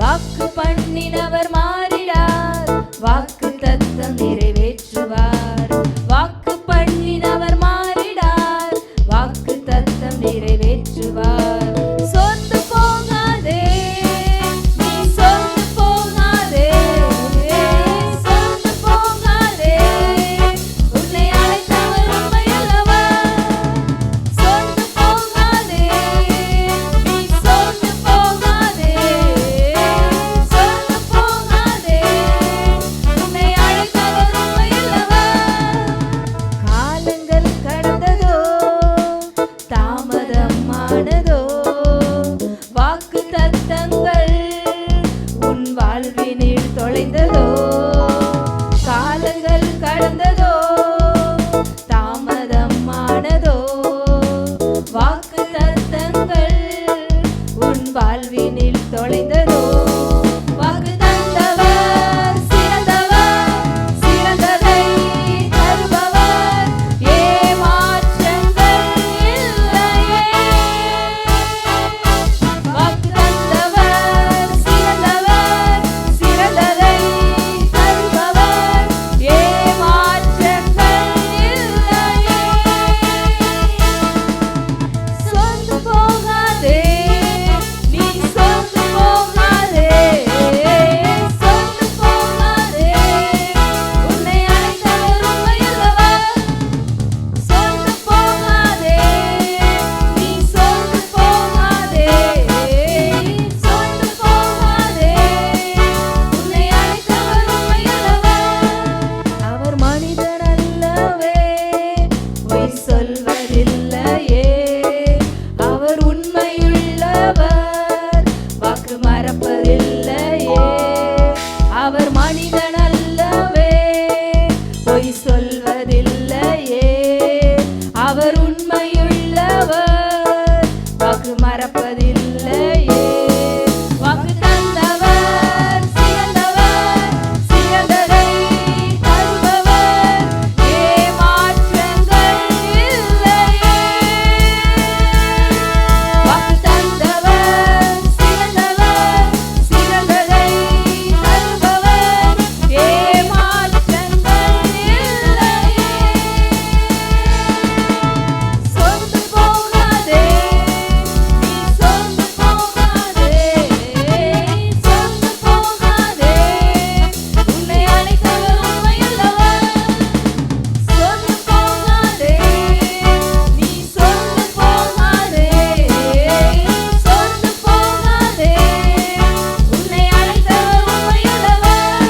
வாக்கு பண்ணினவர் மாறிடார், வாக்கு தத்தம் நிறைவேற்றுவார். வாக்கு பண்ணினவர் மாறிடார், வாக்கு தத்தம் நிறைவேற்றுவார். சோர்ந்து போகாதே, நீ சோர்ந்து போகாதே, சோர்ந்து போகாதே, உன்னை அழைத்தவர் உண்மையுள்ளவர். சோர்ந்து போகாதே, நீ சோர்ந்து போகாதே, சோர்ந்து போகாதே, உன்னை அழைத்தவர் உண்மையுள்ளவர். காலங்கள் கடந்ததோ, தாமதமானதோ, வாக்கு தத்தங்கள் உன் வாழ்வினில் தொலைந்ததோ. காலங்கள் கடந்ததோ, தாமதமானதோ, வாக்கு தத்தங்கள் உன் வாழ்வினில் தொலைந்ததோ. வாக்கு தந்தவர் சிறந்தவர், சிறந்ததை தருபவர், ஏமாற்றங்கள் இல்லையே. வாக்கு தந்தவர் சிறந்தவர், சிறந்ததை தருபவர், ஏமாற்றங்கள் இல்லையே. சோர்ந்து போகாதே, நீ சோர்ந்து போகாதே, சோர்ந்து போகாதே, உன்னை அழைத்தவர் உண்மையுள்ளவர். சோர்ந்து போகாதே, நீ சோர்ந்து போகாதே, சோர்ந்து போகாதே, உன்னை அழைத்தவர் உண்மையுள்ளவர். அவர் மனிதர் அல்லவே, பொய் சொல்வதில்லையே. அவர் உண்மையுள்ளவர், வாக்கு மறப்பதில்லையே. அவர் மனிதன் அல்லவே, பொய் சொல்வதில்லையே. அவர் உண்மையுள்ளவர், வாக்கு மறப்பதில்லையே. வாக்கு தந்தவர் சிறந்தவர், சிறந்ததை தருபவர், ஏமாற்றங்கள் இல்லையே. வாக்கு தந்தவர் சிறந்தவர், சிறந்ததை தருபவர், ஏமாற்றங்கள் இல்லையே. சோர்ந்து போகாதே, நீ சோர்ந்து போகாதே, சோர்ந்து போகாதே, உன்னை அழைத்தவர் உண்மையுள்ளவர். சோர்ந்து போகாதே, நீ சோர்ந்து போகாதே, சோர்ந்து போகாதே, உன்னை அழைத்தவர் உண்மையுள்ளவர்.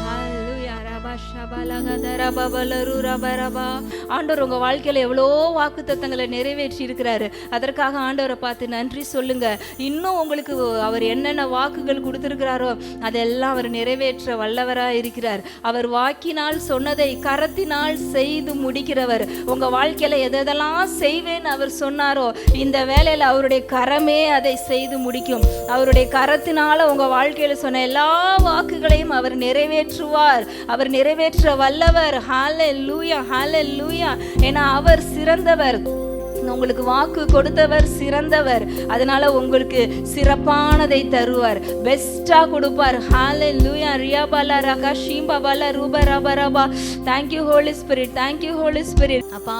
ஹல்லேலூயா. ரபா ஷபலகதர பபலரு ரபரபா. ஆண்டவர் உங்க வாழ்க்கையில எவ்வளோ வாக்குத்தத்தங்களை நிறைவேற்றி இருக்கிறாரு. அதற்காக ஆண்டவரை பார்த்து நன்றி சொல்லுங்க. இன்னும் உங்களுக்கு அவர் என்னென்ன வாக்குகள் கொடுத்திருக்கிறாரோ அதெல்லாம் அவர் நிறைவேற்ற வல்லவராக இருக்கிறார். அவர் வாக்கினால் சொன்னதை கரத்தினால் செய்து முடிக்கிறவர். உங்க வாழ்க்கையில எதெல்லாம் செய்வேன் அவர் சொன்னாரோ இந்த வேலையில அவருடைய கரமே அதை செய்து முடிக்கும். அவருடைய கரத்தினால உங்க வாழ்க்கையில சொன்ன எல்லா வாக்குகளையும் அவர் நிறைவேற்றுவார். அவர் நிறைவேற்ற வல்லவர். ஹல்லேலூயா, ஹல்லேலூயா. ஏன்னா அவர் சிறந்தவர். உங்களுக்கு வாக்கு கொடுத்தவர் சிறந்தவர். அதனால உங்களுக்கு சிறப்பானதை தருவார், பெஸ்டா கொடுப்பார். ஹல்லேலூயா. ரியாபாலா ரகா ஷீம்பாபாலா ரூபரபரபா. Thank you Holy Spirit, thank you Holy Spirit. அப்பா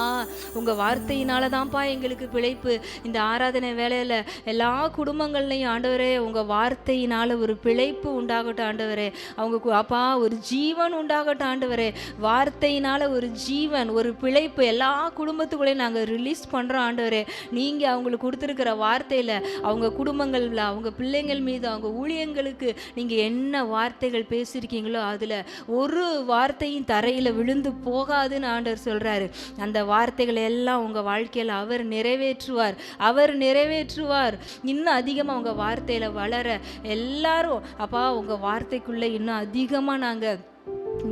உங்க வார்த்தையினால தான்ப்பா எங்களுக்கு பிழைப்பு. இந்த ஆராதனை வேலையில எல்லா குடும்பங்கள்லையும் ஆண்டவரே உங்க வார்த்தையினால ஒரு பிழைப்பு உண்டாகட்டும் ஆண்டவரே. அவங்க அப்பா ஒரு ஜீவன் உண்டாகட்டும் ஆண்டவரே. வார்த்தையினால ஒரு ஜீவன், ஒரு பிழைப்பு எல்லா குடும்பத்துக்குள்ளேயும் நாங்கள் ரிலீஸ் பண்ணுறோம் ஆண்டவரே. நீங்கள் அவங்களுக்கு கொடுத்துருக்கிற வார்த்தையில் அவங்க குடும்பங்களில், அவங்க பிள்ளைங்கள் மீது, அவங்க ஊழியங்களுக்கு நீங்கள் என்ன வார்த்தைகள் பேசியிருக்கீங்களோ அதில் ஒரு வார்த்தையும் தரையில் விழுந்து போகாதுன்னு ஆண்டவர் சொல்கிறாரு. அந்த வார்த்தைகளை எல்லாம் உங்கள் வாழ்க்கையில் அவர் நிறைவேற்றுவார், அவர் நிறைவேற்றுவார். இன்னும் அதிகமாக உங்கள் வார்த்தையில் வளர எல்லாரும் அப்பா உங்கள் வார்த்தைக்குள்ளே இன்னும் அதிகமாக நாங்கள்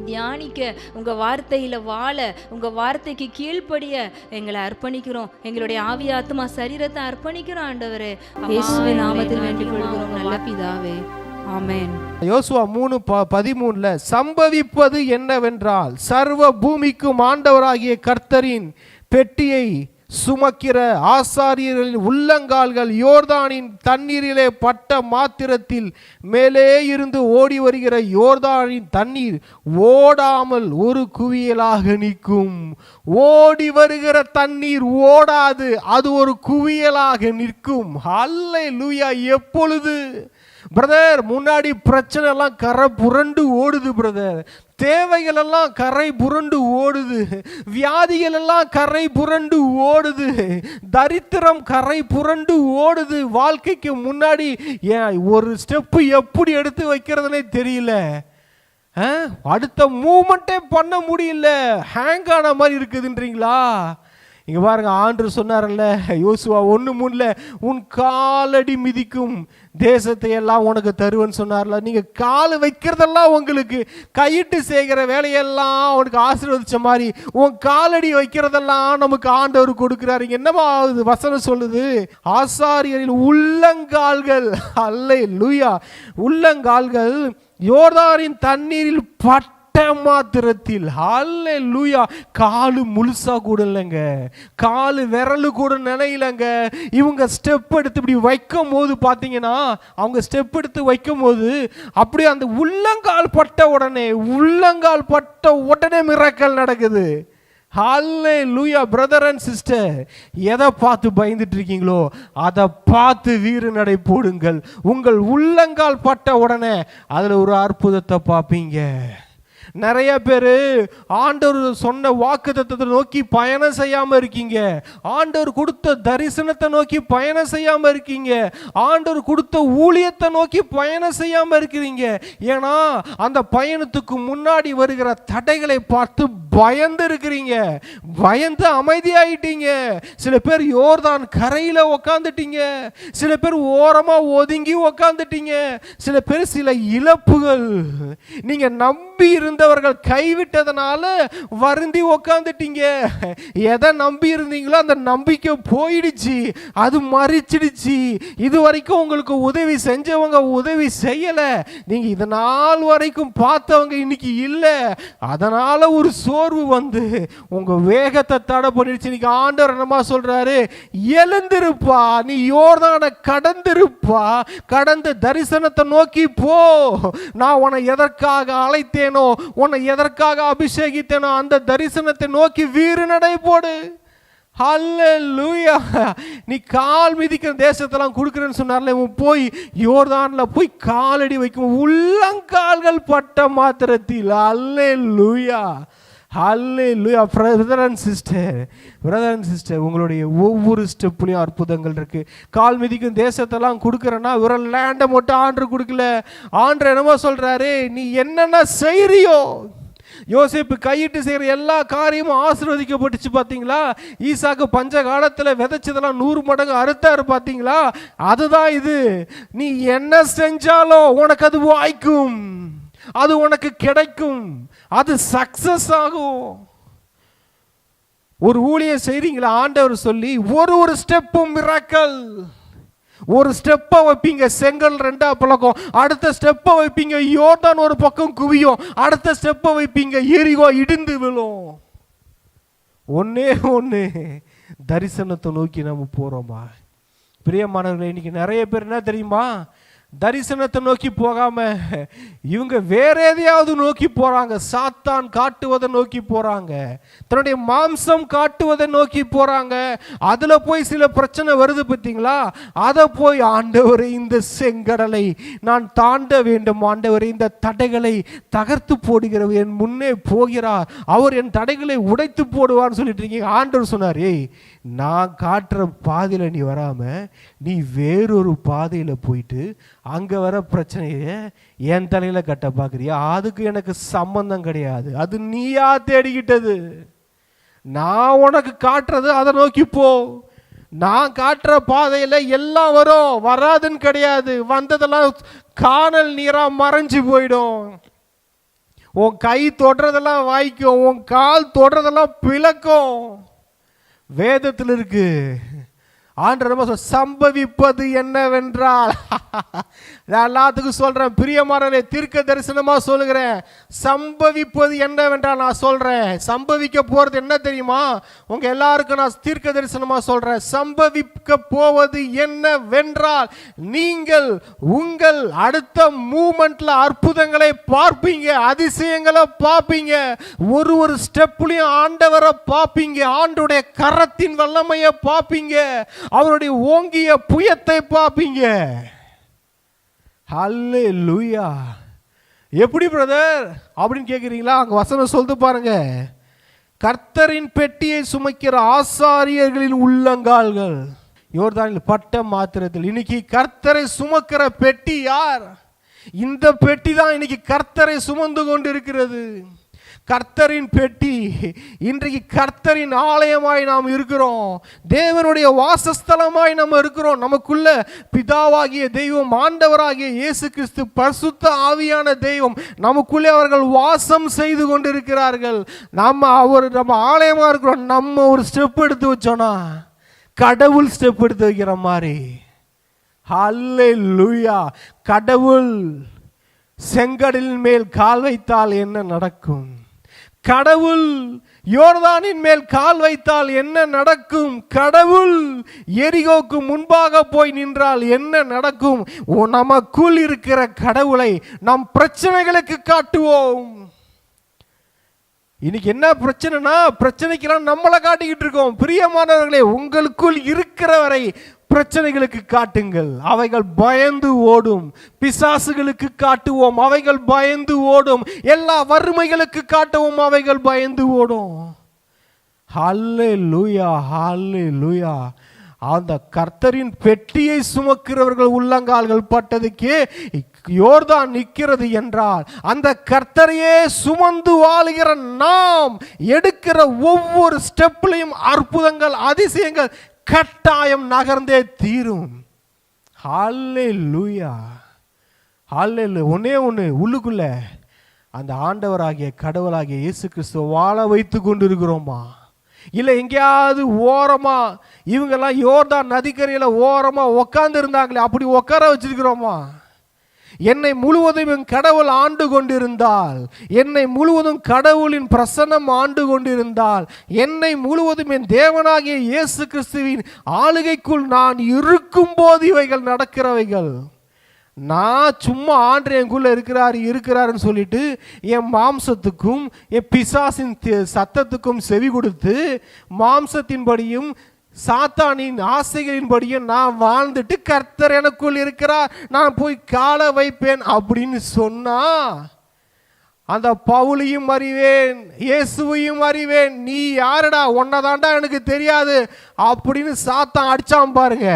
தியானிக்க, உங்கள் வார்த்தையில் வாழ, உங்கள் வார்த்தைக்கு கீழ்ப்படிய எங்களை அர்ப்பணிக்கிறோம். எங்களுடைய ஆவி ஆத்மா சரீரத்தை அர்ப்பணிக்கிறோம் ஆண்டவரே. இயேசுவின் நாமத்தில் வேண்டிக் கொள்கிறோம் நல்ல பிதாவே, ஆமென். யோசுவா 3:13 சம்பவிப்பது என்னவென்றால், சர்வ பூமிக்கும் ஆண்டவராகிய கர்த்தரின் பெட்டியை சுமக்கிற ஆசாரியர்களின் உள்ளங்கால்கள் யோர்தானின் தண்ணீரிலே பட்ட மாத்திரத்தில் மேலே இருந்து ஓடி வருகிற யோர்தானின் தண்ணீர் ஓடாமல் ஒரு குவியலாக நிற்கும். ஓடி வருகிற தண்ணீர் ஓடாது, அது ஒரு குவியலாக நிற்கும். அல்லேலூயா. எப்பொழுது பிரதர் முன்னாடி பிரச்சனை எல்லாம் கரை புரண்டு ஓடுது பிரதர், தேவைகள் எல்லாம் கரை புரண்டு ஓடுது, வியாதிகள் எல்லாம் கரை புரண்டு ஓடுது, தரித்திரம் கரை புரண்டு ஓடுது, வாழ்க்கைக்கு முன்னாடி ஒரு ஸ்டெப்பு எப்படி எடுத்து வைக்கிறதுனே தெரியல, அடுத்த மூமெண்ட்டே பண்ண முடியல, ஹேங் ஆன மாதிரி இருக்குதுன்றீங்களா? இங்க பாருங்க, ஆண்டவர் சொன்னார்ல யோசுவா 1:3, உன் காலடி மிதிக்கும் தேசத்தை எல்லாம் உனக்கு தருவேன்னு சொன்னார்ல. நீங்க கால் வைக்கிறதெல்லாம் உங்களுக்கு கையிட்டு செய்கிற வேலையெல்லாம் உனக்கு ஆசீர்வதிச்ச மாதிரி உன் காலடி வைக்கிறதெல்லாம் நமக்கு ஆண்டவர் கொடுக்கிறாரு. என்னமா வசனம் சொல்லுது? ஆசாரியரின் உள்ளங்கால்கள், அல்லேலூயா, உள்ளங்கால்கள் யோர்தானின் தண்ணீரில் பட்ட மாத்திரத்தில், அல்லேலூயா, காலு முழுசா கூட இல்லைங்க, காலு விரலு கூட நினைலங்க. இவங்க ஸ்டெப் எடுத்து இப்படி வைக்கும் போது பார்த்தீங்கன்னா, அவங்க ஸ்டெப் எடுத்து வைக்கும் போது அப்படியே அந்த உள்ளங்கால் பட்ட உடனே மிராக்கிள் நடக்குது. ஹல்லேலூயா. பிரதர் அண்ட் சிஸ்டர், எதை பார்த்து பயந்துட்டு இருக்கீங்களோ அதை பார்த்து வீறு நடை போடுங்கள். உங்கள் உள்ளங்கால் பட்ட உடனே அதில் ஒரு அற்புதத்தை பார்ப்பீங்க. நிறைய பேர் ஆண்டவர் சொன்ன வாக்குத்தத்தத்தை நோக்கி பயணம் செய்யாம இருக்கீங்க, ஆண்டவர் கொடுத்த தரிசனத்தை நோக்கி பயணம் செய்யாம இருக்கீங்க, ஆண்டவர் கொடுத்த ஊழியத்தை நோக்கி பயணம் செய்யாம இருக்கிறீங்க. ஏன்னா அந்த பயணத்துக்கு முன்னாடி வருகிற தடைகளை பார்த்து பயந்து இருக்கிறீங்க, பயந்து அமைதியாயிட்டீங்க. சில பேர் யோர்தான் கரையில உக்காந்துட்டீங்க, சில பேர் ஓரமா ஒதுங்கி உக்காந்துட்டீங்க, சில பேர் சில இழப்புகள் நீங்க நம்பி இருந்தவர்கள் கைவிட்டதனால வருந்தி உக்காந்துட்டீங்க. எதை நம்பி இருந்தீங்களோ அந்த நம்பிக்கை போயிடுச்சு, அது மறிச்சிடுச்சு. இது வரைக்கும் உங்களுக்கு உதவி செஞ்சவங்க உதவி செய்யல, நீங்க இது நாள் வரைக்கும் பார்த்தவங்க இன்னைக்கு இல்லை, அதனால ஒரு சோர்வு வந்து உங்க வேகத்தை தடை பண்ணிடுச்சு. இன்னைக்கு ஆண்டவர் என்னமா சொல்றாரு? எழுந்திருப்பா, நீ யோர்தானை கடந்திருப்பா, கடந்த தரிசனத்தை நோக்கி போ. நான் உன்னை எதற்காக அழைத்தேனோ, உன்னை எதற்காக அபிஷேகித்தேனோ அந்த தரிசனத்தை நோக்கி வீறு நடை போடு. ஹல்லேலூயா. நீ கால் மிதிக்கிற தேசத்தெல்லாம் கொடுக்குறேன்னு சொன்னார்ல, போய் யோர்தான்ல போய் காலடி வைக்கும் உள்ளங்கால்கள் பட்ட மாத்திரத்தில். ஹல்லேலூயா, ஹல்லேலூயா. பிரதர் அண்ட் சிஸ்டர், உங்களுடைய ஒவ்வொரு ஸ்டெப்லையும் அற்புதங்கள் இருக்கு. கால் மிதிக்கும் தேசத்தெல்லாம் கொடுக்குறேன்னா ஒரு லேண்டை மட்டும் ஆண்டர் கொடுக்கல. ஆண்டர் என்னமோ சொல்றாரு, நீ என்னென்ன செய்யறியோ, யோசேப்பு கையிட்டு செய்கிற எல்லா காரியமும் ஆசீர்வதிக்கப்பட்டுச்சு. பார்த்தீங்களா? ஈசாக்கு பஞ்ச காலத்தில் விதைச்சதெல்லாம் 100 மடங்கு அறுத்தாரு. பார்த்தீங்களா? அதுதான் இது. நீ என்ன செஞ்சாலும் உனக்கு அது வாய்க்கும், அது உனக்கு கிடைக்கும், அது சக்சஸ் ஆகும். ஒரு ஊழியம் செய்றீங்களா, ஆண்டவர் சொல்லி ஒரு ஸ்டெப்பும் மிராக்கிள். ஒரு ஸ்டெப்பை வைப்பீங்க, செங்கல் 2 பழக்கம், அடுத்த ஸ்டெப்பை வைப்பீங்க யோர்தான் ஒரு பக்கம் குவியும், அடுத்த ஸ்டெப்பை வைப்பீங்க எரிகோ இடிந்து விழும். ஒண்ணே தரிசனத்தை நோக்கி நம்ம போறோமா? பிரியமானவர்களே, இன்னைக்கு நிறைய பேர் என்ன தெரியுமா, தரிசனத்தை நோக்கி போகாம இவங்க வேற எதையாவது நோக்கி போறாங்க. சாத்தான் காட்டுவதை நோக்கி போறாங்க, தன்னுடைய மாம்சம் காட்டுவதை நோக்கி போறாங்க. அதுல போய் சில பிரச்சனை வருது பார்த்தீங்களா? அதை போய் ஆண்டவரே இந்த செங்கடலை நான் தாண்ட வேண்டும், ஆண்டவரே இந்த தடைகளை தகர்த்து போடுகிறவர் என் முன்னே போகிறார், அவர் என் தடைகளை உடைத்து போடுவார்னு சொல்லிட்டு இருக்கீங்க. ஆண்டவர் சொன்னார், ஏய், நான் காட்டுற பாதையில நீ வராம நீ வேறொரு பாதையில போயிட்டு அங்க வர பிரச்சனையை என் தலையில கட்ட பாக்குறியா? அதுக்கு எனக்கு சம்பந்தம் கிடையாது, அது நீயா தேடிக்கிட்டது. நான் உனக்கு காட்டுறது அதை நோக்கி போ. நான் காட்டுற பாதையில எல்லாம் வரும், வராதுன்னு கிடையாது. வந்ததெல்லாம் காணல் நீரா மறைஞ்சு போயிடும். உன் கை தொடுறதெல்லாம் வாய்க்கும், உன் கால் தொடுறதெல்லாம் பிளக்கும். வேதத்தில் இருக்கு, ஆண்டவர் சம்பவிப்பது என்னவென்றால், நான் எல்லாத்துக்கும் சொல்றேன் பிரியமானவரே, தீர்க்க தரிசனமா சொல்லுகிறேன், சம்பவிப்பது என்னவென்றால் நான் சொல்றேன், சம்பவிக்க போறது என்ன தெரியுமா? உங்க எல்லாருக்கும் நான் தீர்க்க தரிசனமா சொல்றேன், சம்பவிக்க போவது என்னவென்றால், நீங்கள் உங்கள் அடுத்த மூமெண்ட்ல அற்புதங்களை பார்ப்பீங்க, அதிசயங்களை பார்ப்பீங்க, ஒரு ஸ்டெப்லயும் ஆண்டவரை பார்ப்பீங்க, ஆண்டவருடைய கரத்தின் வல்லமையை பார்ப்பீங்க, அவருடைய ஓங்கிய புயத்தை பார்ப்பீங்க. ஹல்லேலூயா. எப்படி பிரதர் அப்படின்னு கேட்குறீங்களா? அங்க வசனம் சொல்லுது பாருங்க, கர்த்தரின் பெட்டியை சுமக்கிற ஆசாரியர்களின் உள்ளங்கால்கள் யோர்தானில் பட்ட மாத்திரத்தில். இன்னைக்கு கர்த்தரை சுமக்கிற பெட்டி யார்? இந்த பெட்டி தான் இன்னைக்கு கர்த்தரை சுமந்து கொண்டு இருக்கிறது. கர்த்தரின் பெட்டி. இன்றைக்கு கர்த்தரின் ஆலயமாய் நாம் இருக்கிறோம், தேவனுடைய வாசஸ்தலமாய் நம்ம இருக்கிறோம். நமக்குள்ள பிதாவாகிய தெய்வம், ஆண்டவராகிய இயேசு கிறிஸ்து, பரிசுத்த ஆவியான தெய்வம் நமக்குள்ளே அவர்கள் வாசம் செய்து கொண்டிருக்கிறார்கள். நம்ம ஆலயமா இருக்கிறோம். நம்ம ஒரு ஸ்டெப் எடுத்து வச்சோன்னா கடவுள் ஸ்டெப் எடுத்து வைக்கிற மாதிரி. ஹல்லேலூயா. கடவுள் செங்கடலின் மேல் கால் வைத்தால் என்ன நடக்கும்? கடவுள் யோர்தானின் மேல் கால் வைத்தால் என்ன நடக்கும்? கடவுள் எரிகோக்கு முன்பாக போய் நின்றால் என்ன நடக்கும்? நமக்குள் இருக்கிற கடவுளை நம் பிரச்சனைகளுக்கு காட்டுவோம். இன்னைக்கு என்ன பிரச்சனைனா, பிரச்சனைக்கெல்லாம் நம்மளை காட்டிக்கிட்டு இருக்கோம். பிரியமானவர்களே, உங்களுக்குள் இருக்கிறவரை பிரச்சனைகளுக்கு காட்டுங்கள், அவைகள் பயந்து ஓடும். பிசாசுகளுக்கு காட்டுவோம், அவைகள் பயந்து ஓடும். எல்லா வறுமைகளுக்கு காட்டுவோம், அவைகள் பயந்து ஓடும். ஹல்லேலூயா, ஹல்லேலூயா. அந்த கர்த்தரின் பெட்டியை சுமக்கிறவர்கள் உள்ளங்கால்கள் பட்டதுக்கே யோர்தான் நிற்கிறது என்றால், அந்த கர்த்தரையே சுமந்து வாழுகிற நாம் எடுக்கிற ஒவ்வொரு ஸ்டெப்லையும் அற்புதங்கள், அதிசயங்கள் கட்டாயம் நகர்ந்தே தீரும். ஹல்லேலூயா, ஹல்லேலூயா. ஒன்னே ஒன்று, உள்ளுக்குள்ள அந்த ஆண்டவராகிய கடவுளாகிய இயேசு கிறிஸ்துவை வாழ வைத்து கொண்டு இருக்கிறோமா? இல்லை எங்கேயாவது ஓரமா இவங்கெல்லாம் யோர்தான் நதிக்கரையில் ஓரமா உக்காந்து இருந்தாங்களே, அப்படி உட்கார வச்சிருக்கிறோமா? என்னை முழுவதும் என் கடவுள் ஆண்டு கொண்டிருந்தால், என்னை முழுவதும் கடவுளின் பிரசன்னம் ஆண்டு கொண்டிருந்தால், என்னை முழுவதும் என் தேவனாகிய இயேசு கிறிஸ்துவின் ஆளுகைக்குள் நான் இருக்கும் போது இவைகள் நடக்கிறவைகள். நான் சும்மா ஆண்டு என்குள்ள இருக்கிறாருன்னு சொல்லிட்டு என் மாம்சத்துக்கும் என் பிசாசின் சத்தத்துக்கும் செவி கொடுத்து மாம்சத்தின்படியும் சாத்தானின் ஆசைகளின்படியும் நான் வாழ்ந்துட்டு கர்த்தர் எனக்குள் இருக்கிறார், நான் போய் காலை வைப்பேன் அப்படின்னு சொன்னா, அந்த பவுலையும் அறிவேன், இயேசுவையும் அறிவேன், நீ யாருடா, உன்னதாண்டா எனக்கு தெரியாது அப்படின்னு சாத்தான் அடிச்சான் பாருங்க.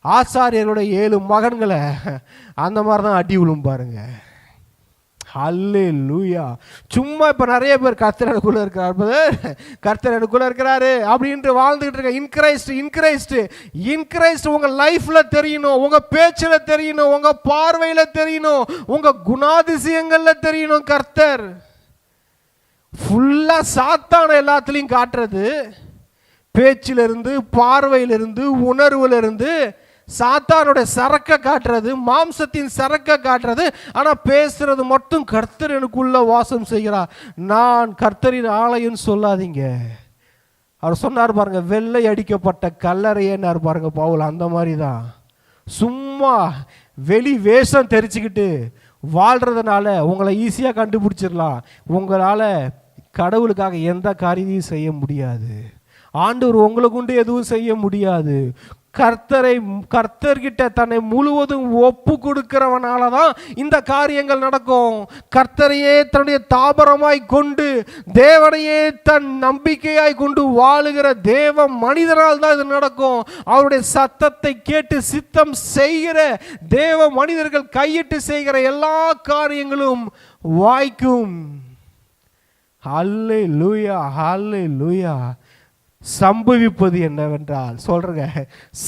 ஆசாரியர்களுடைய 7 மகன்களை அந்த மாதிரி தான் அடி விழும் பாருங்க. ஹல்லேலூயா. சும்மா இப்போ நிறைய பேர் கர்த்தர் எனக்குள்ள இருக்கிறார், கர்த்தர் எனக்குள்ள இருக்கிறாரு அப்படின்ட்டு வாழ்ந்துகிட்டு இருக்க. இன்கிரைஸ்ட் உங்க லைஃப்ல தெரியணும், உங்க பேச்சுல தெரியணும், உங்க பார்வையில தெரியணும், உங்க குணாதிசயங்கள்ல தெரியணும். கர்த்தர் ஃபுல்லா சாத்தான எல்லாத்துலயும் காட்டுறது, பேச்சிலிருந்து, பார்வையிலிருந்து, உணர்வுல சாத்தானுடைய சரக்க காட்டுறது, மாம்சத்தின் சரக்க காட்டுறது. ஆனால் பேசுறது மட்டும் கர்த்தர் எனக்குள்ள வாசம் செய்கிறார், நான் கர்த்தரின் ஆலயம் சொல்லாதீங்க. அவர் சொன்னார் பாருங்க, வெள்ளை அடிக்கப்பட்ட கல்லறையன்னார் பாருங்க பவுல். அந்த மாதிரி தான் சும்மா வெளி வேஷம் தெரிச்சுக்கிட்டு வாழ்றதுனால உங்களை ஈஸியாக கண்டுபிடிச்சிடலாம். உங்களால் கடவுளுக்காக எந்த காரியத்தையும் செய்ய முடியாது. ஆண்டவர் உங்களை கொண்டு எதுவும் செய்ய முடியாது. கர்த்தர்கிட்ட தன்னை முழுவதும் ஒப்பு கொடுக்கிறவனால தான் இந்த காரியங்கள் நடக்கும். கர்த்தரையே தன்னுடைய தாபரமாய் கொண்டு, தேவனையே தன் நம்பிக்கையாய் கொண்டு வாழுகிற தேவ மனிதனால் தான் இது நடக்கும். அவருடைய சத்தத்தை கேட்டு சித்தம் செய்கிற தேவ மனிதர்கள் கையிட்டு செய்கிற எல்லா காரியங்களும் வாய்க்கும். ஹல்லேலூயா, ஹல்லேலூயா. சம்பவிப்பது என்னவென்றால், சொல்றேங்க,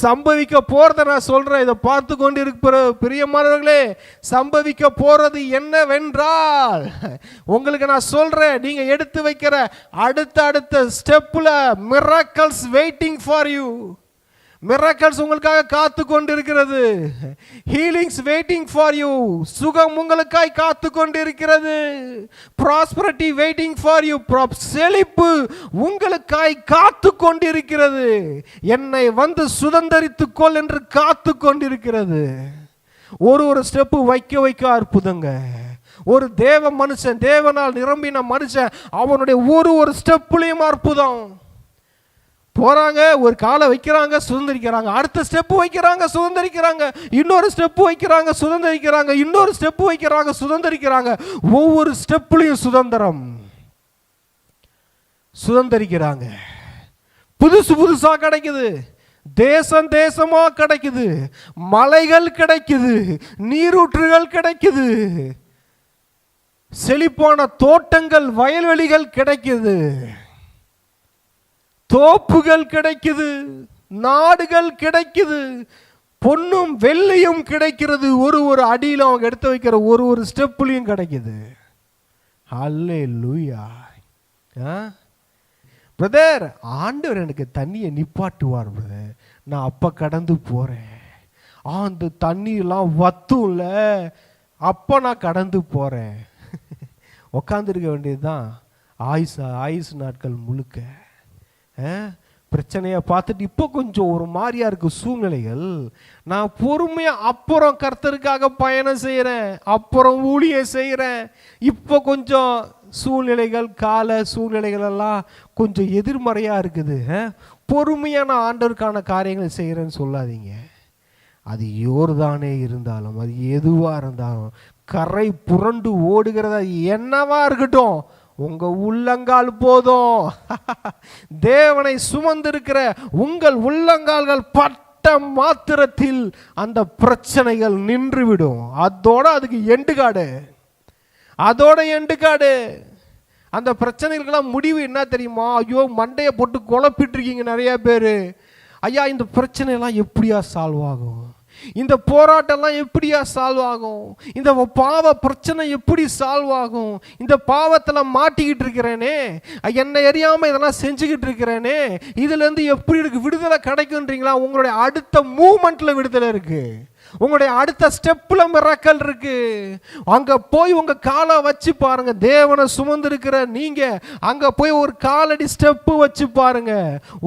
சம்பவிக்க போறதை நான் சொல்றேன். இதை பார்த்து கொண்டு இருக்கிற பிரியமானவர்களே, சம்பவிக்க போறது என்னவென்றால் உங்களுக்கு நான் சொல்றேன், நீங்க எடுத்து வைக்கிற அடுத்த ஸ்டெப்ல miracles waiting for you. Miracles உங்களுக்காக காத்து கொண்டிருக்கிறது. Healings waiting for you. சுகம் உங்களுக்காய் காத்து கொண்டிருக்கிறது. Prosperity waiting for you. செழிப்பு உங்களுக்காய் காத்து கொண்டிருக்கிறது. என்னை வந்து சுதந்தரித்துக் கொள் என்று காத்து கொண்டிருக்கிறது. ஒரு ஸ்டெப்பு வைக்க அற்புதங்க. ஒரு தேவ மனுஷன், தேவனால் நிரம்பின மனுஷன், அவனுடைய ஒரு ஸ்டெப்லையும் அற்புதம். போறாங்க, ஒரு காலை வைக்கிறாங்க, சுதந்திரிக்கிறாங்க. அடுத்த ஸ்டெப்பு வைக்கிறாங்க, சுதந்திரிக்கிறாங்க. இன்னொரு ஸ்டெப்பு வைக்கிறாங்க, சுதந்திரிக்கிறாங்க. இன்னொரு ஸ்டெப்பு வைக்கிறாங்க, சுதந்திரிக்கிறாங்க. ஒவ்வொரு ஸ்டெப்லையும் சுதந்திரிக்கிறாங்க. புதுசா கிடைக்குது. தேசமா கிடைக்குது. மலைகள் கிடைக்குது. நீரூற்றுகள் கிடைக்குது. செழிப்பான தோட்டங்கள், வயல்வெளிகள் கிடைக்குது. தோப்புகள் கிடைக்குது. நாடுகள் கிடைக்குது. பொன்னும் வெள்ளையும் கிடைக்கிறது. ஒரு அடியில அவங்க எடுத்து வைக்கிற ஒரு ஸ்டெப்லையும் கிடைக்குது. அல்லேலூயா. பிரதர், ஆண்டவர் எனக்கு தண்ணியை நிப்பாட்டுவார் பிரதர், நான் அப்ப கடந்து போறேன். அந்த தண்ணியெல்லாம் வத்தும்ல, அப்ப நான் கடந்து போறேன். உக்காந்துருக்க வேண்டியதுதான் ஆயுசு நாட்கள் முழுக்க. பிரச்சனையை பார்த்துட்டு இப்போ கொஞ்சம் ஒரு மாதிரியா இருக்கு சூழ்நிலைகள். நான் பொறுமையா அப்புறம் கர்த்தருக்காக பயணம் செய்யறேன், அப்புறம் ஊழியம் செய்யறேன். இப்போ கொஞ்சம் சூழ்நிலைகள், கால சூழ்நிலைகள் எல்லாம் கொஞ்சம் எதிர்மறையா இருக்குது. பொறுமையான ஆண்டவருக்கான காரியங்களை செய்யறேன்னு சொல்லாதீங்க. அது யோர்தானே இருந்தாலும், அது எதுவா இருந்தாலும், கரை புரண்டு ஓடுகிறதா என்னவா இருக்கட்டும், உங்க உள்ளங்கால் போதும். தேவனை சுமந்திருக்கிற உங்கள் உள்ளங்கால்கள் பட்ட மாத்திரத்தில் அந்த பிரச்சனைகள் நின்றுவிடும். அதுக்கு எண்டு காடு. அந்த பிரச்சனைகளுக்கெல்லாம் முடிவு என்ன தெரியுமா? ஐயோ, மண்டையை போட்டு குழப்பிட்டு இருக்கீங்க நிறைய பேரு. ஐயா, இந்த பிரச்சனை எல்லாம் எப்படியா சால்வ் ஆகும்? இந்த போராட்டம்லாம் எப்படியா சால்வ் ஆகும்? இந்த பாவ பிரச்சனை எப்படி சால்வ் ஆகும்? இந்த பாவத்தில் மாட்டிக்கிட்டு இருக்கிறேனே, என்னை அறியாம இதெல்லாம் செஞ்சுக்கிட்டு இருக்கிறேனே, இதுல இருந்து எப்படி இருக்கு விடுதலை கிடைக்குன்றீங்களா? உங்களுடைய அடுத்த மூமெண்ட்ல விடுதலை இருக்கு. உங்களுடைய அடுத்த ஸ்டெப்ல மிராக்கிள் இருக்கு. அங்க போய் உங்க காலை வச்சு பாருங்க. தேவனை சுமந்திருக்கிற நீங்க அங்க போய் ஒரு காலடி ஸ்டெப்பு வச்சு பாருங்க.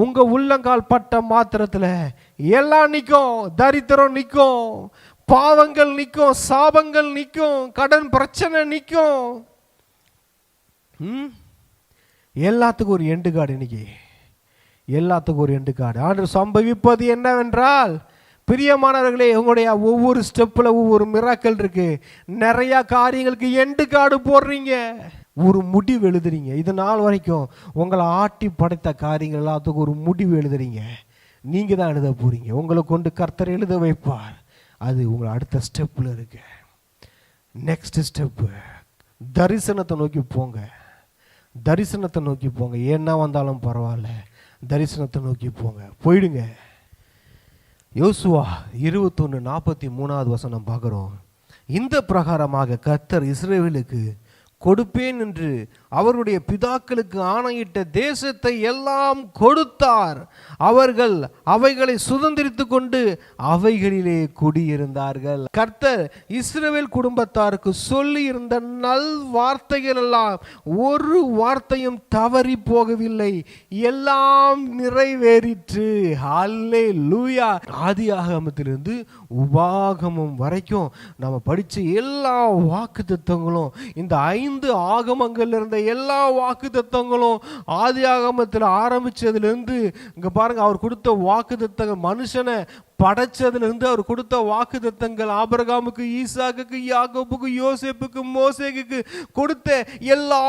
உங்க உள்ளங்கால் பட்ட மாத்திரத்துல எல்லாம் நிற்கும். தரித்திரம் நிற்கும், பாவங்கள் நிற்கும், சாபங்கள் நிற்கும், கடன் பிரச்சனை நிற்கும். எல்லாத்துக்கும் ஒரு எண்டு கார்டு. இன்னைக்கு எல்லாத்துக்கும் ஒரு எண்டு கார்டு. ஆண்டவர் சம்பவிப்பது என்னவென்றால், பிரியமானவர்களே, உங்களுடைய ஒவ்வொரு ஸ்டெப்பில் ஒவ்வொரு மிராக்கிள் இருக்கு. நிறைய காரியங்களுக்கு எண்டு கார்டு போடுறீங்க, ஒரு முடிவு எழுதுறீங்க. இது நாள் வரைக்கும் உங்களை ஆட்டி படைத்த காரியங்கள் எல்லாத்துக்கும் ஒரு முடிவு எழுதுறீங்க. நீங்க தான் எழுத போறீங்க. உங்களை கொண்டு கர்த்தர் எழுத வைப்பார். அது உங்களை அடுத்த ஸ்டெப்பில் இருக்கு. நெக்ஸ்ட் ஸ்டெப்பு தரிசனத்தை நோக்கி போங்க. தரிசனத்தை நோக்கி போங்க. என்ன வந்தாலும் பரவாயில்ல, தரிசனத்தை நோக்கி போங்க. போயிடுங்க. யோசுவா 21:43 பார்க்கிறோம். இந்த பிரகாரமாக கர்த்தர் இஸ்ரவேலுக்கு கொடுப்பேன் என்று அவருடைய பிதாக்களுக்கு ஆணையிட்ட தேசத்தை எல்லாம் கொடுத்தார். அவர்கள் அவைகளை சுதந்திரித்து கொண்டு அவைகளிலே குடியிருந்தார்கள். கர்த்தர் இஸ்ரவேல் குடும்பத்தாருக்கு சொல்லி இருந்த நல் வார்த்தைகள் எல்லாம் ஒரு வார்த்தையும் தவறி போகவில்லை, எல்லாம் நிறைவேறிற்று. அல்லேலூயா. ஆதியாகமத்திலிருந்து உபாகமம் வரைக்கும் நம்ம படிச்ச எல்லா வாக்குத்தத்தங்களும், இந்த 5 ஆகமங்கள் இருந்த எல்லா வாக்குத்தத்தங்களும், ஆதியாகமத்தில் ஆரம்பிச்சதுலேருந்து இங்க பாருங்க, அவர் கொடுத்த வாக்குத்தத்தங்கள், மனுஷனை படைச்சதுலேருந்து அவர் கொடுத்த வாக்குத்தத்தங்கள், ஆபிரகாமுக்கு, ஈசாக்குக்கு, யாக்கோபுக்கு, யோசேப்புக்கு, மோசேக்கு கொடுத்த எல்லா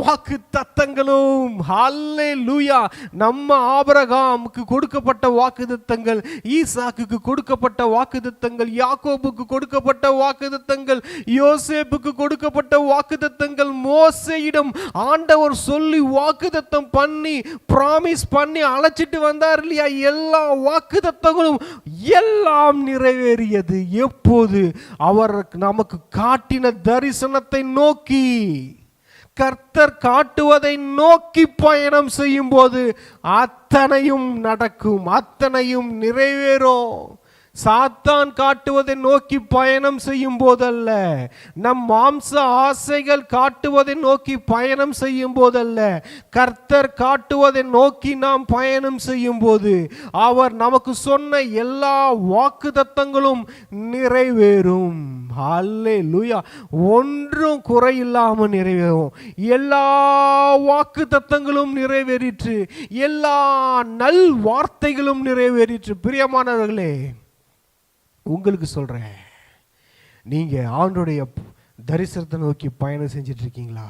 வாக்குத்தத்தங்களும், ஹல்லேலூயா, நம்ம ஆபிரகாமுக்கு கொடுக்கப்பட்ட வாக்குத்தத்தங்கள், ஈசாக்குக்கு கொடுக்கப்பட்ட வாக்குத்தத்தங்கள், யாக்கோபுக்கு கொடுக்கப்பட்ட வாக்குத்தத்தங்கள், யோசேப்புக்கு கொடுக்கப்பட்ட வாக்குத்தத்தங்கள், மோசேயிடம் ஆண்டவர் சொல்லி வாக்குத்தத்தம் பண்ணி பிராமிஸ் பண்ணி அழைச்சிட்டு வந்தார் இல்லையா, எல்லா வாக்குத்தத்தங்களும் எல்லாம் நிறைவேறியது. எப்போது? அவர் நமக்கு காட்டின தரிசனத்தை நோக்கி, கர்த்தர் காட்டுவதை நோக்கி பயணம் செய்யும் போது அத்தனையும் நடக்கும், அத்தனையும் நிறைவேறும். சாத்தான் காட்டுவதை நோக்கி பயணம் செய்யும் போதல்ல, நம் மாம்ச ஆசைகள் காட்டுவதை நோக்கி பயணம் செய்யும் போதல்ல, கர்த்தர் காட்டுவதை நோக்கி நாம் பயணம் செய்யும் போது அவர் நமக்கு சொன்ன எல்லா வாக்குத்தத்தங்களும் நிறைவேறும். அல்லேலூயா. ஒன்றும் குறையில்லாமல் நிறைவேறும். எல்லா வாக்குத்தத்தங்களும் நிறைவேறிற்று, எல்லா நல் வார்த்தைகளும் நிறைவேறிற்று. பிரியமானவர்களே, உங்களுக்கு சொல்றேன், நீங்க ஆண்டோடைய தரிசனத்தை நோக்கி பயணம் செஞ்சிட்டு இருக்கீங்களா?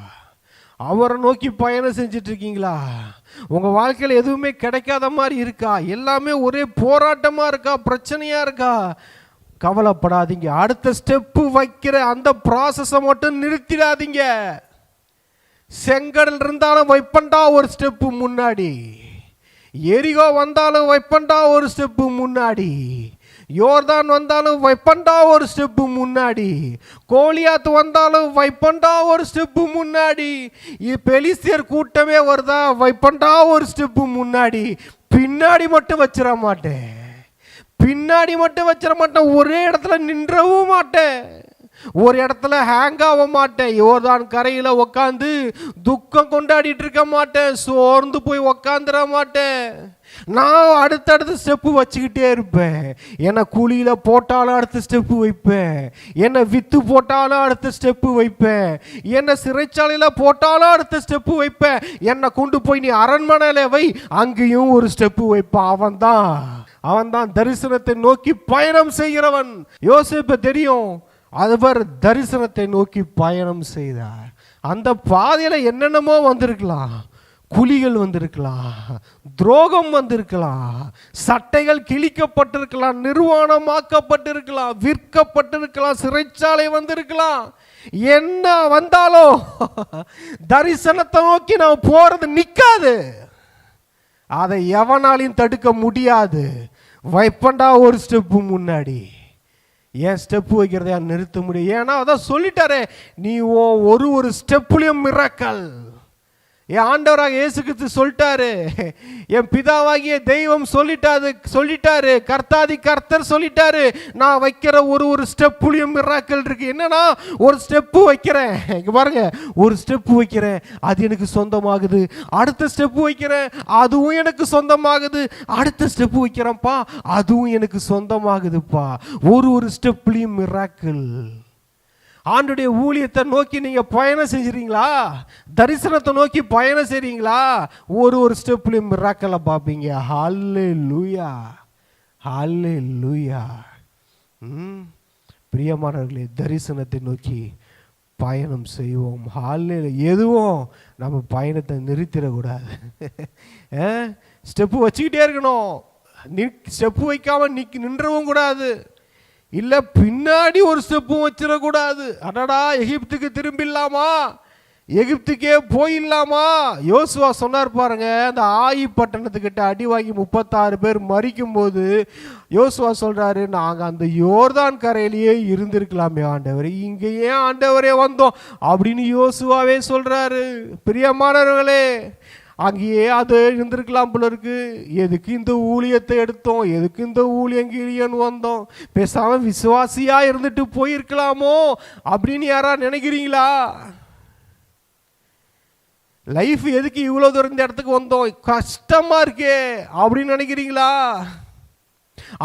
அவரை நோக்கி பயணம் செஞ்சிட்டு இருக்கீங்களா? உங்க வாழ்க்கையில் எதுவுமே கிடைக்காத மாதிரி இருக்கா? எல்லாமே ஒரே போராட்டமா இருக்கா? பிரச்சனையா இருக்கா? கவலைப்படாதீங்க. அடுத்த ஸ்டெப்பு வைக்கிற அந்த ப்ராசஸை மட்டும் நிறுத்திடாதீங்க. செங்கடல் இருந்தாலும் வைப்பண்டா ஒரு ஸ்டெப்பு முன்னாடி, எரிகோ வந்தாலும் வைப்பண்டா ஒரு ஸ்டெப்பு முன்னாடி, யோர்தான் வந்தாலும் வைப்பண்டா ஒரு ஸ்டெப்பு முன்னாடி, கோலியாத் வந்தாலும் வைப்பண்டா ஒரு ஸ்டெப்பு முன்னாடி, பெலிஸ்தியர் கூட்டமே வருதா வைப்பண்டா ஒரு ஸ்டெப்பு முன்னாடி. பின்னாடி மட்டும் வச்சிட மாட்டேன், பின்னாடி மட்டும் வச்சிட மாட்டேன். ஒரே இடத்துல நின்றவும் மாட்டேன், ஒரு இடத்துல ஹேங் ஆக மாட்டேன். யோர்தான் கரையில் உக்காந்து துக்கம் கொண்டாடிட்டு இருக்க மாட்டேன், சோர்ந்து போய் உக்காந்துட மாட்டேன். நான் அடுத்தடுத்த ஸ்டெப்பு வச்சுக்கிட்டே இருப்பேன். என்னை குழியில் போட்டாலும் அடுத்த ஸ்டெப்பு வைப்பேன், என்னை வித்து போட்டாலும் அடுத்த ஸ்டெப்பு வைப்பேன், என்னை சிறைச்சாலையில் போட்டாலும் அடுத்த ஸ்டெப்பு வைப்பேன், என்னை கொண்டு போய் நீ அரண்மனையில் வை, அங்கேயும் ஒரு ஸ்டெப்பு வைப்பான். அவன்தான் தரிசனத்தை நோக்கி பயணம் செய்கிறவன். யோசேப்பு தெரியும், அவர் தரிசனத்தை நோக்கி பயணம் செய்தார். அந்த பாதையில் என்னென்னமோ வந்திருக்கலாம், குழிகள் வந்திருக்கலாம், துரோகம் வந்திருக்கலாம், சட்டைகள் கிழிக்கப்பட்டிருக்கலாம், நிர்வாணமாக்கப்பட்டிருக்கலாம், விற்கப்பட்டிருக்கலாம், சிறைச்சாலை வந்திருக்கலாம். என்ன வந்தாலும் தரிசனத்தை நோக்கி நாம் போறது நிற்காது. அதை எவனாலையும் தடுக்க முடியாது. வைப்பண்டா ஒரு ஸ்டெப்பு முன்னாடி. ஏன் ஸ்டெப்பு வைக்கிறத நிறுத்த முடியும்? ஏன்னா அதான் சொல்லிட்டாரே, நீ ஒரு ஸ்டெப்லையும் மிராக்கல். என் ஆண்டவராக இயேசு கிறிஸ்து சொல்லிட்டாரு, என் பிதாவாகிய தெய்வம் சொல்லிட்டாரு, கர்த்தாதி கர்த்தர் சொல்லிட்டாரு, நான் வைக்கிற ஒரு ஸ்டெப்புலையும் மிராக்கல் இருக்கு. என்னன்னா, ஒரு ஸ்டெப்பு வைக்கிறேன், இங்க பாருங்க, ஒரு ஸ்டெப்பு வைக்கிறேன், அது எனக்கு சொந்தமாகுது. அடுத்த ஸ்டெப்பு வைக்கிறேன், அதுவும் எனக்கு சொந்தமாகுது. அடுத்த ஸ்டெப்பு வைக்கிறேன்ப்பா, அதுவும் எனக்கு சொந்தமாகுதுப்பா. ஒரு ஸ்டெப்லையும் மிராக்கல். ஆண்டுடைய ஊழியத்தை நோக்கி நீங்க பயணம் செஞ்சுறீங்களா? தரிசனத்தை நோக்கி பயணம் செய்றீங்களா? ஒரு ஸ்டெப்லையும் மிராக்கலை பார்ப்பீங்க. ஹல்லேலூயா, ஹல்லேலூயா. பிரியமானவர்களே, தரிசனத்தை நோக்கி பயணம் செய்வோம். எதுவும் நம்ம பயணத்தை நிறுத்திடக்கூடாது. ஸ்டெப்பு வச்சுக்கிட்டே இருக்கணும். ஸ்டெப்பு வைக்காம நின்றவும் கூடாது. இல்ல பின்னாடி ஒரு ஸ்டெப்பும் வச்சிடக்கூடாது. அடடா, எகிப்துக்கு திரும்பிடலாமா, எகிப்துக்கே போயிடலாமா? யோசுவா சொன்னார் பாருங்க, அந்த ஆயி பட்டணத்துக்கிட்ட அடி வாங்கி 36 பேர் மறிக்கும் போது யோசுவா சொல்றாரு, நாங்க அந்த யோர்தான் கரையிலேயே இருந்திருக்கலாமே ஆண்டவரே, இங்க ஏன் ஆண்டவரே வந்தோம் அப்படின்னு யோசுவாவே சொல்றாரு. பிரியமானவர்களே, அங்கேயே அது இருந்திருக்கலாம் போல இருக்கு. எதுக்கு இந்த ஊழியத்தை எடுத்தோம், எதுக்கு இந்த ஊழியங்கிலியன்னு வந்தோம், பேசாம விசுவாசியா இருந்துட்டு போயிருக்கலாமோ அப்படின்னு யாரா நினைக்கிறீங்களா? லைஃப் எதுக்கு இவ்வளவு தூரம் இந்த இடத்துக்கு வந்தோம், கஷ்டமா இருக்கே அப்படின்னு நினைக்கிறீங்களா?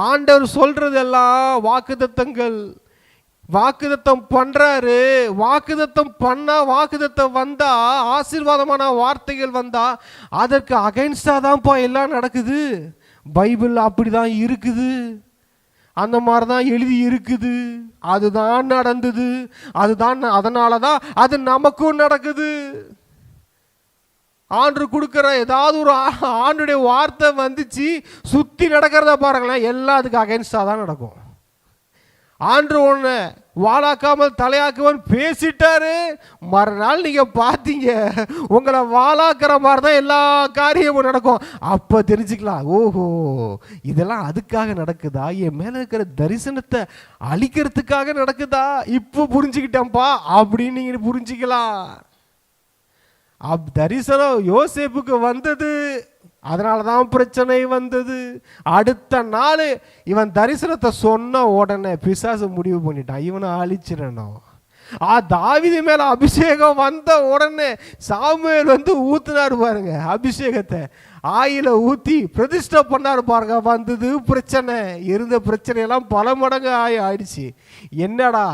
ஆண்டவர் சொல்றதெல்லாம் வாக்குத்தத்தங்கள். வாக்குத்தத்தம் பண்றாரு. வாக்குத்தத்தம் பண்ணா, வாக்குத்தத்தம் வந்தா, ஆசீர்வாதமான வார்த்தைகள் வந்தா அதற்கு அகைன்ஸ்டா தான்ப்பா எல்லாம் நடக்குது. பைபிள் அப்படிதான் இருக்குது, அந்த மாதிரி தான் எழுதி இருக்குது, அதுதான் நடந்தது, அதனால தான் அது நமக்கும் நடக்குது. ஆண்டு கொடுக்குற ஏதாவது ஒரு ஆண்டுடைய வார்த்தை வந்துச்சு, சுத்தி நடக்கிறத பாருங்களேன், எல்லாம் அதுக்கு அகைன்ஸ்டா தான் நடக்கும். ஆண்டு ஒன்று வாளாக்காமல் தலையாக்குவன் பேசிட்டாரு, மறுநாள் நீங்க பார்த்தீங்க உங்களை வாளாக்குற மாதிரி தான் எல்லா காரியமும் நடக்கும். அப்ப தெரிஞ்சுக்கலாம், ஓஹோ இதெல்லாம் அதுக்காக நடக்குதா, என் மேல இருக்கிற தரிசனத்தை அழிக்கிறதுக்காக நடக்குதா, இப்போ புரிஞ்சுக்கிட்டேன்ப்பா அப்படின்னு நீங்க புரிஞ்சுக்கலாம். தரிசனம் யோசேப்புக்கு வந்தது, அதனால தான் பிரச்சனை வந்தது. அடுத்த நாள் இவன் தரிசனத்தை சொன்ன உடனே பிசாசு முடிவு பண்ணிட்டான், இவனை அழிச்சிடணும். தாவீது மேல அபிஷேகம் வந்த உடனே சாமுவேல் ஊத்துனாரு பாருங்க, அபிஷேகத்தை ஆயில ஊத்தி பிரதிஷ்டை பண்ணாரு பாருங்க. வந்தது பிரச்சனை, இருந்த பிரச்சனையெல்லாம் பல மடங்கு ஆயிடுச்சு. என்னடா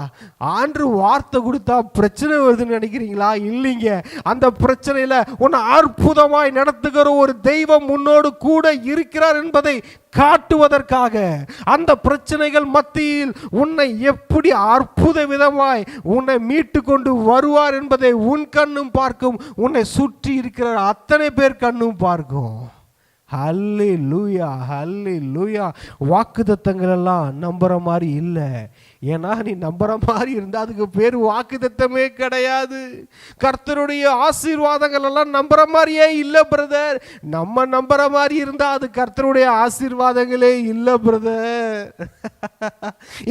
ஆண்டு வார்த்தை கொடுத்தா பிரச்சனை வருதுன்னு நினைக்கிறீங்களா? இல்லைங்க, அந்த பிரச்சனையில உன்னை அற்புதமாய் நடத்துகிற ஒரு தெய்வம் உன்னோடு கூட இருக்கிறார் என்பதை காட்டுவதற்காக, அந்த பிரச்சனைகள் மத்தியில் உன்னை எப்படி அற்புத விதமாய் உன்னை மீட்டு கொண்டு வருவார் என்பதை உன் கண்ணும் பார்க்கும், உன்னை சுற்றி இருக்கிற அத்தனை பேர் கண்ணும் பார்க்கும். ஹல்லேலூயா, ஹல்லேலூயா. வாக்குத்தத்தங்கள் எல்லாம் நம்புற மாதிரி இல்லை. ஏன்னா நீ நம்புற மாதிரி இருந்தால் அதுக்கு பேர் வாக்குத்தத்தமே கிடையாது. கர்த்தருடைய ஆசீர்வாதங்கள் எல்லாம் நம்புற மாதிரியே இல்லை பிரதர். நம்ம நம்புற மாதிரி இருந்தால் அது கர்த்தருடைய ஆசீர்வாதங்களே இல்லை பிரதர்.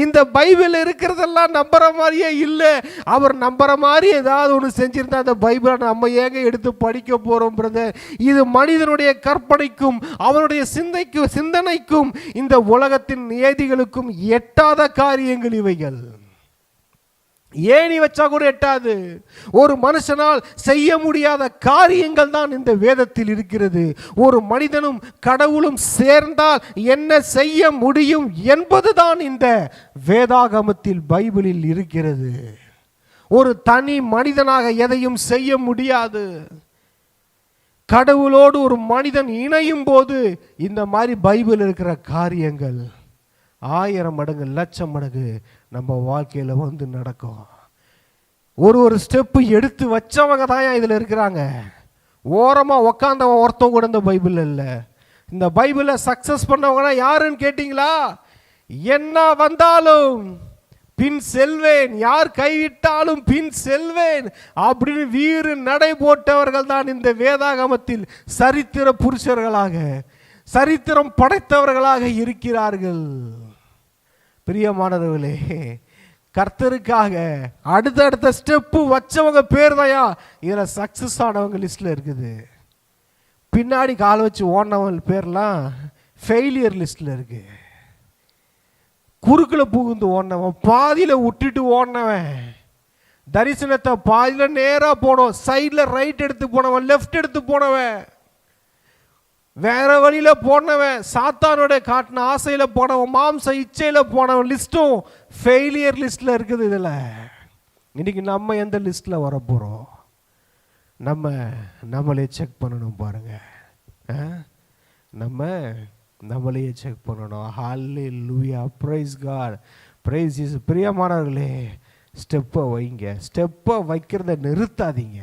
இந்த பைபிள் இருக்கிறதெல்லாம் நம்புற மாதிரியே இல்லை. அவர் நம்புற மாதிரி ஏதாவது ஒன்று செஞ்சிருந்தா அந்த பைபிளை நம்ம ஏங்க எடுத்து படிக்க போறோம் பிரதர்? இது மனிதனுடைய கற்பனைக்கும் அவனுடைய சிந்தனைக்கும் இந்த உலகத்தின் நியதிகளுக்கும் எட்டாத காரியங்கள் இவைகள். ஏணி வச்சா கூட எட்டாது. ஒரு மனுஷனால் செய்ய முடியாத காரியங்கள் தான் இந்த வேதத்தில் இருக்கிறது. ஒரு மனிதனும் கடவுளும் சேர்ந்தால் என்ன செய்ய முடியும் என்பதுதான் இந்த வேதாகமத்தில் பைபிளில் இருக்கிறது. ஒரு தனி மனிதனாக எதையும் செய்ய முடியாது. கடவுளோடு ஒரு மனிதன் இணையும் போது இந்த மாதிரி பைபிள் இருக்கிற காரியங்கள் 1000 மடங்கு 1,00,000 மடங்கு நம்ம வாழ்க்கையில் நடக்கும். ஒரு ஸ்டெப்பு எடுத்து வச்சவங்க தான் இதில் இருக்கிறாங்க. ஓரமாக உக்காந்தவன் ஒருத்தவங்க கூட இந்த பைபிள் இல்லை. இந்த பைபிளை சக்சஸ் பண்ணவங்கன்னா யாருன்னு கேட்டிங்களா? என்ன வந்தாலும் பின் செல்வேன், யார் கைவிட்டாலும் பின் செல்வேன் அப்படின்னு வீறு நடை போட்டவர்கள் தான் இந்த வேதாகமத்தில் சரித்திர புருஷர்களாக, சரித்திரம் படைத்தவர்களாக இருக்கிறார்கள். பிரியமானவர்களே, கர்த்தருக்காக அடுத்தடுத்த ஸ்டெப்பு வச்சவங்க பேர் தயா இதில் சக்சஸ் ஆனவங்க லிஸ்ட்ல இருக்குது. பின்னாடி கால் வச்சு ஓடினவங்க பேர்லாம் ஃபெயிலியர் லிஸ்ட்ல இருக்கு. குறுக்கில் புகுந்து ஓடினவன், பாதியில் விட்டுட்டு ஓடினவன், தரிசனத்தை பாதியில் நேராக போனோம், சைடில் ரைட் எடுத்து போனவன், லெஃப்ட் எடுத்து போனவன், வேற வழியில் போனவன், சாத்தானோட காட்டின ஆசையில் போனவன், மாம்ச இச்சையில் போனவன் லிஸ்ட்டும் ஃபெயிலியர் லிஸ்ட்டில் இருக்குது. இதில் இன்னைக்கு நம்ம எந்த லிஸ்ட்டில் வர போகிறோம்? நம்மளே செக் பண்ணணும் பாருங்க. நம்மளையே செக் பண்ணணும். ஹல்லேலூயா, பிரைஸ் காட், பிரைஸ் இஸ். பிரியமானவர்களே, ஸ்டெப்பை வைங்க. ஸ்டெப்பை வைக்கிறத நிறுத்தாதீங்க.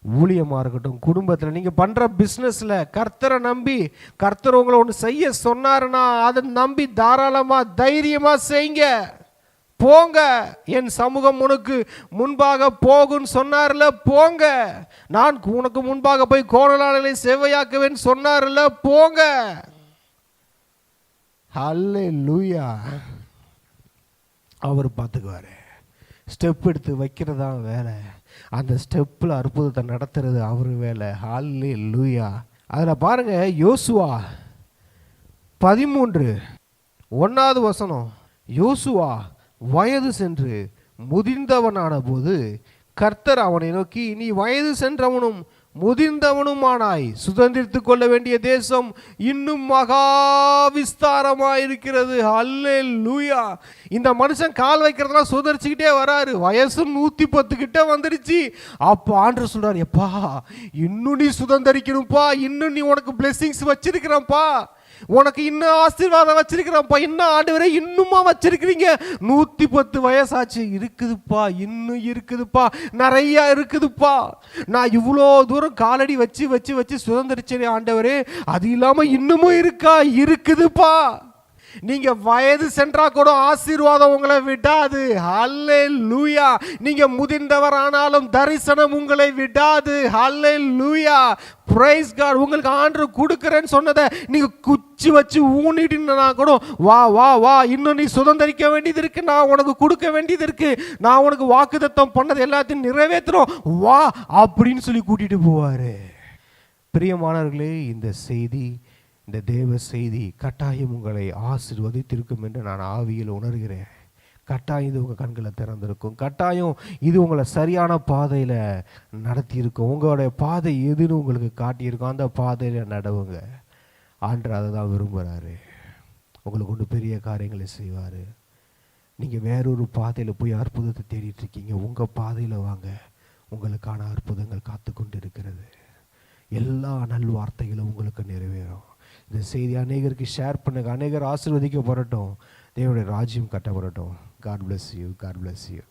ஊழியமாக இருக்கட்டும், குடும்பத்தில், நீங்கள் பண்ணுற பிஸ்னஸில் கர்த்தரை நம்பி, கர்த்தர் உங்களை ஒன்று செய்ய சொன்னாருன்னா அதை நம்பி தாராளமாக தைரியமாக செய்யுங்க. போங்க, என் சமூகம் உனக்கு முன்பாக போகுன்னு சொன்னார்ல, போங்க. நான் உனக்கு முன்பாக போய் கோணலாளர்களை செவ்வையாக்குவேன்னு சொன்னார்ல, போங்க. ஹல்லேலூயா. அவர் பார்த்துக்குவாரு. ஸ்டெப் எடுத்து வைக்கிறதா வேலை, அந்த ஸ்டெப்பில் அற்புதத்தை நடத்துறது அவர் வேலை. ஹல்லேலூயா. அதில் பாருங்க, யோசுவா 13:1 யோசுவா வயது சென்று முதிர்ந்தவனான போது கர்த்தர் அவனை நோக்கி, நீ வயது சென்றவனும் முதிர்ந்தவனுமானாய் சுதந்திரித்து கொள்ள வேண்டிய தேசம் இன்னும் மகா விஸ்தாரமாயிருக்கிறது. அல்லேலூயா. இந்த மனுஷன் கால் வைக்கிறதுலாம் சுதரிச்சுக்கிட்டே வராரு. வயசு 110 கிட்ட வந்துடுச்சு. அப்போ ஆண்டவர் சொல்றாரு, எப்பா இன்னும் நீ சுதந்திரிக்கணும்ப்பா, இன்னும் நீ உனக்கு பிளெஸிங்ஸ் வச்சிருக்கிறப்பா, உனக்கு இன்னும் ஆசீர்வாதம் வச்சிருக்கிறப்பா, இன்னும் ஆண்டவரே இன்னுமா வச்சிருக்கிறீங்க. 110 வயசாச்சு, இருக்குதுப்பா, இன்னும் இருக்குதுப்பா, நிறைய இருக்குதுப்பா. நான் இவ்வளோ தூரம் காலடி வச்சு வச்சு வச்சு சுதந்திரிச்சேன் ஆண்டவரே, அது இல்லாமல் இன்னமும் இருக்கா? இருக்குதுப்பா. நீங்க வயது சென்றா கூட ஆசீர்வாதம் உங்களை விடாது. ஹல்லேலூயா. நீங்க முதிர்ந்தவர் ஆனாலும் தரிசனம் உங்களை விடாது. ஹல்லேலூயா. Praise God. உங்களுக்கு ஆண்டவர் கொடுக்கிறேன்னு சொன்னதை நீங்க குச்சி வச்சு ஊனிட்டுனா கூட வா வா வா, இன்னும் நீ சுதந்திரிக்க வேண்டியது இருக்கு, நான் உனக்கு கொடுக்க வேண்டியது இருக்கு, நான் உனக்கு வாக்குத்தத்தம் பண்ணது எல்லாத்தையும் நிறைவேற்றுறோம் வா அப்படின்னு சொல்லி கூட்டிட்டு போவாரு. பிரியமானவர்களே, இந்த செய்தி, இந்த தேவ செய்தி கட்டாயம் உங்களை ஆசீர்வதித்திருக்கும் என்று நான் ஆவியில் உணர்கிறேன். கட்டாயம் இது உங்கள் கண்களை திறந்திருக்கும். கட்டாயம் இது உங்களை சரியான பாதையில் நடத்தியிருக்கும். உங்களுடைய பாதை எதுன்னு உங்களுக்கு காட்டியிருக்கும். அந்த பாதையில் நடவுங்க. ஆண்டவர் அதை தான் விரும்புகிறாரு. உங்களுக்கு ஒன்று பெரிய காரியங்களை செய்வார். நீங்கள் வேறொரு பாதையில் போய் அற்புதத்தை தேடிட்டு இருக்கீங்க, உங்கள் பாதையில் வாங்க. உங்களுக்கான அற்புதங்கள் காத்து கொண்டு இருக்கிறது. எல்லா நல்வார்த்தைகளும் உங்களுக்கு நிறைவேறும். இந்த செய்தி அநேகருக்கு ஷேர் பண்ணுங்க. அநேகர் ஆசீர்வதிக்கப்படட்டும். தேவனுடைய ராஜ்யம் கட்டப்படட்டும். God bless you. God bless you.